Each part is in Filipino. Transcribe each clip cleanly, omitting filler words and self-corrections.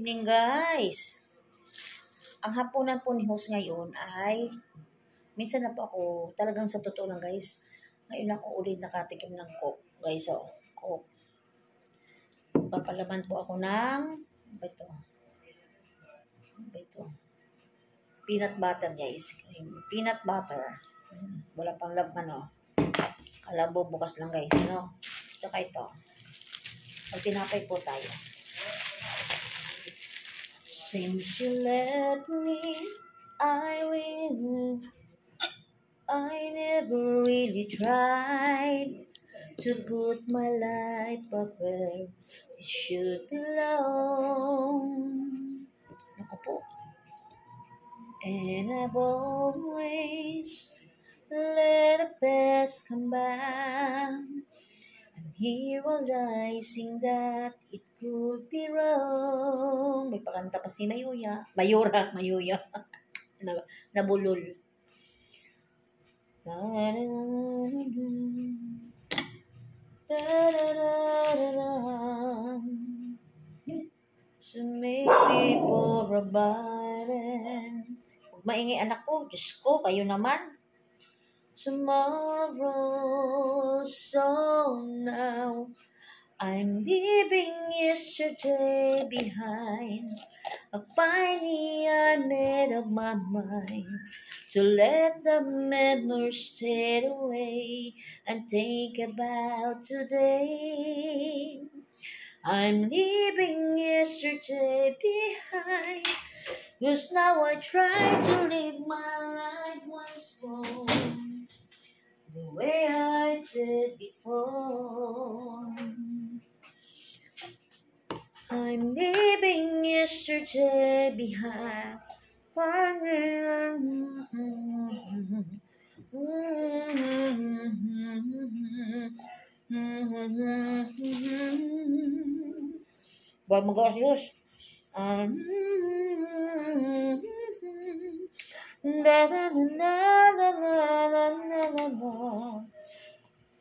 evening, guys. Ang hapunan po ni host ngayon ay, minsan na po ako, talagang sa totoo lang guys, ngayon ako ulit nakatikim ng Coke. Guys, Coke. Papalaman po ako ng, ito, peanut butter guys. Peanut butter. Wala pang laman, Kalabo bukas lang guys, Tsaka ito. Magtinapay po tayo. Since you left me, I never really tried to put my life up where it should belong. Naku po. And I've always let the best come back. And here realizing that it could be wrong. May pakanta pa si Mayura. Nabulol. So maybe for a button. Huwag maingay anak ko. Diyos ko, kayo naman. Tomorrow, so now I'm leaving yesterday behind. Finally I made up my mind to let the memories fade away and think about today. I'm leaving yesterday behind, 'cause now I try to live my life once more the way I did before. I'm leaving yesterday behind. Buat magawa serius.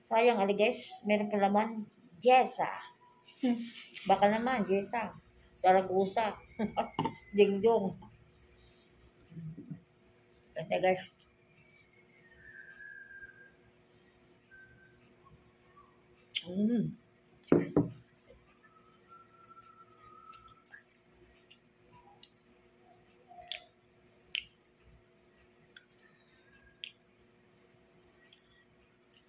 Sayang ali guys, meron pa laman. Jessa. Baka naman, Jessa. Saragusa. Dingdong. Ito guys.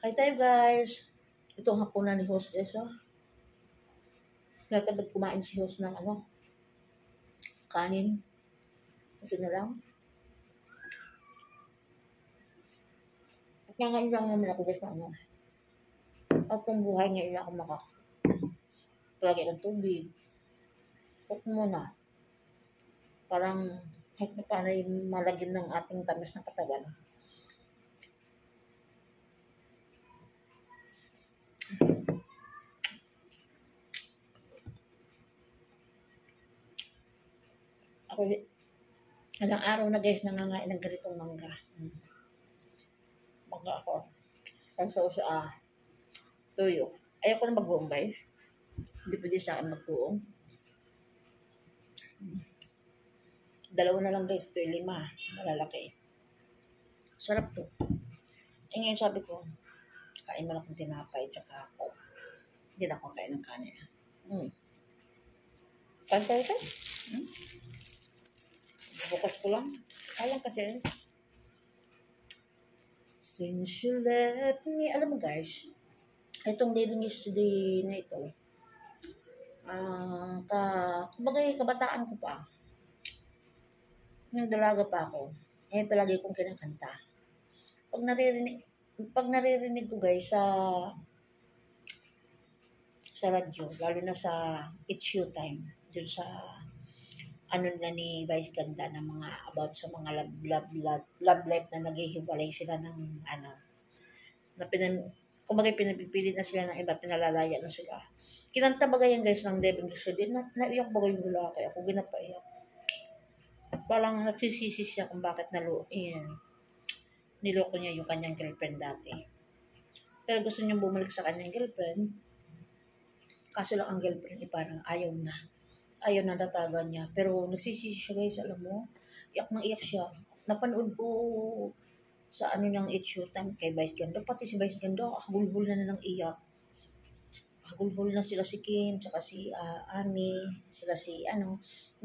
Kaya tayo guys. Itong hapunan ni host guys, Natabad kumain si host ng kanin. Ito na lang. At ngayon lang naman ako guys at kung buhay ngayon ako palagi ng tubig. At muna. Parang kahit na paano yung malagyan ng ating tamis ng katawan. Ako, ilang araw na guys, nangangain ng ganitong mangga. Mangga ako. Ang sa tuyo. Ayoko na magbuong guys. Hindi pwede sa akin magbuong. Dalawa na lang guys. Ito yung 5. Malalaki. Sarap to. Ngayon sabi ko, kain mo lang kung tinapay tsaka ako. Hindi na ako kain ng kanin. Kain tayo ito? Bukas ko lang. Kayang kasi. Since you left me, alam mo guys, itong living yesterday na ito, kumbaga kabataan ko pa, yung dalaga pa ako, palagi kong kinakanta. Pag naririnig ko guys sa radyo, lalo na sa It's You Time, dun sa na ni Vice Ganda ng mga about sa mga love life na naghihiwalay sila ng kumbaga pinapipili na sila ng iba, pinalalaya na sila. Kinanta bagay yan guys ng Devin Lucidin, naiyak bagay yung lalaki, ako ginapaiyak. Parang nagsisisi siya kung bakit niloko niya yung kanyang girlfriend dati. Pero gusto niyang bumalik sa kanyang girlfriend, kaso lang ang girlfriend parang ayaw na. Ayaw na talaga niya. Pero nagsisisi siya guys, alam mo. Iyak na iyak siya. Napanood ko sa ano niyang It's Showtime kay Vice Ganda. Pati si Vice Ganda, hagulhol na ng iyak. Hagulhol na sila si Kim, tsaka si Ami, sila si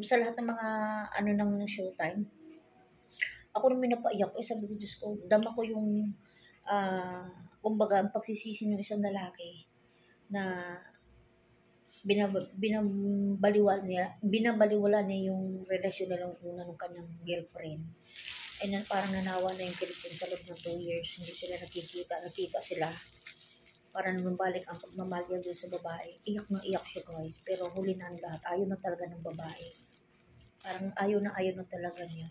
sa lahat ng mga ano ng Showtime. Ako naman napaiyak. Sabi ko, Diyos ko, dama ko yung kumbaga, ang pagsisisi ng isang lalaki na binabaliwala niya yung relasyon na lang una ng kanyang girlfriend. Ay parang nanawa na yung girlfriend sa loob ng 2 years. Hindi sila nakita sila. Para naman balik ang pagmamahal niya doon sa babae. Iyak na iyak siya guys. Pero huli na ang lahat. Ayaw na talaga ng babae. Parang ayaw na talaga niya.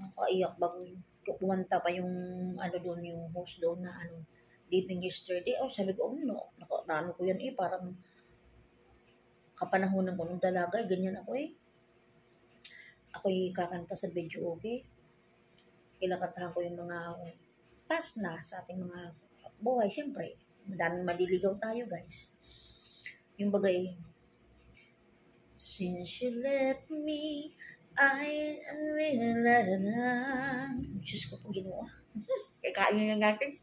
Nakaiyak bago kumanta pa yung doon, yung host doon na Living Yesterday. Sabi ko, naano ko yan parang kapanahonan ko ng dalaga, ganyan ako Ako'y kakanta sa video, okay? Kinakantahan ko yung mga past na sa ating mga buhay. Siyempre, madaming maliligaw tayo, guys. Yung bagay, since you left me, I am living na. Diyos ko po ginawa. Kakain na natin.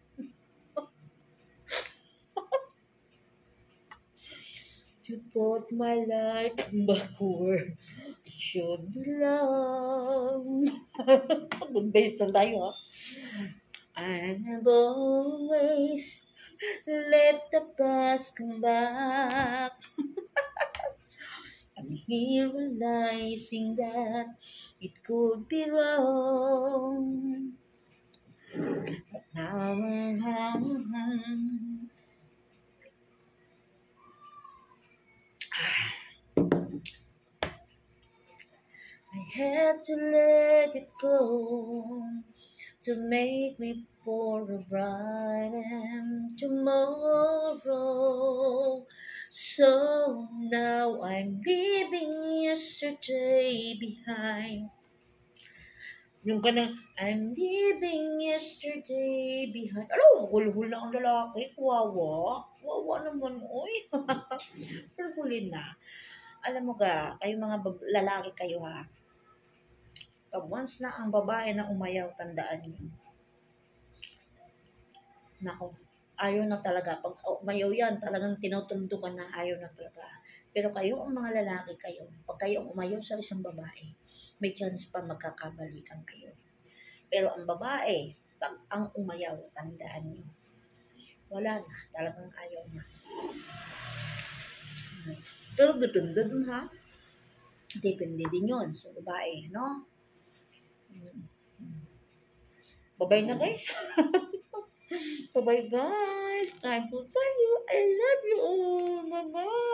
To put my life backward, it should belong. Good bait na tayo, I have always let the past come back. I'm here realizing that it could be wrong. But now I had to let it go to make me for a bright tomorrow. So now I'm leaving yesterday behind. Yung I'm leaving yesterday behind. Hul-hul na ang lalaki. Wawa. Wawa naman, oy. Pero huli na. Alam mo kayo mga lalaki kayo Pag once na ang babae na umayaw, tandaan niyo. Nako, ayaw na talaga. Pag umayaw yan, talagang tinutuldukan na ayaw na talaga. Pero kayo, ang mga lalaki kayo, pag kayo umayaw sa isang babae, may chance pa magkakabalikan kayo. Pero ang babae, pag ang umayaw, tandaan niyo, wala na, talagang ayaw na. Pero depende dun Depende din yun sa babae, no? Bye-bye na guys. Bye-bye guys. Time to tell you, I love you all. Bye-bye.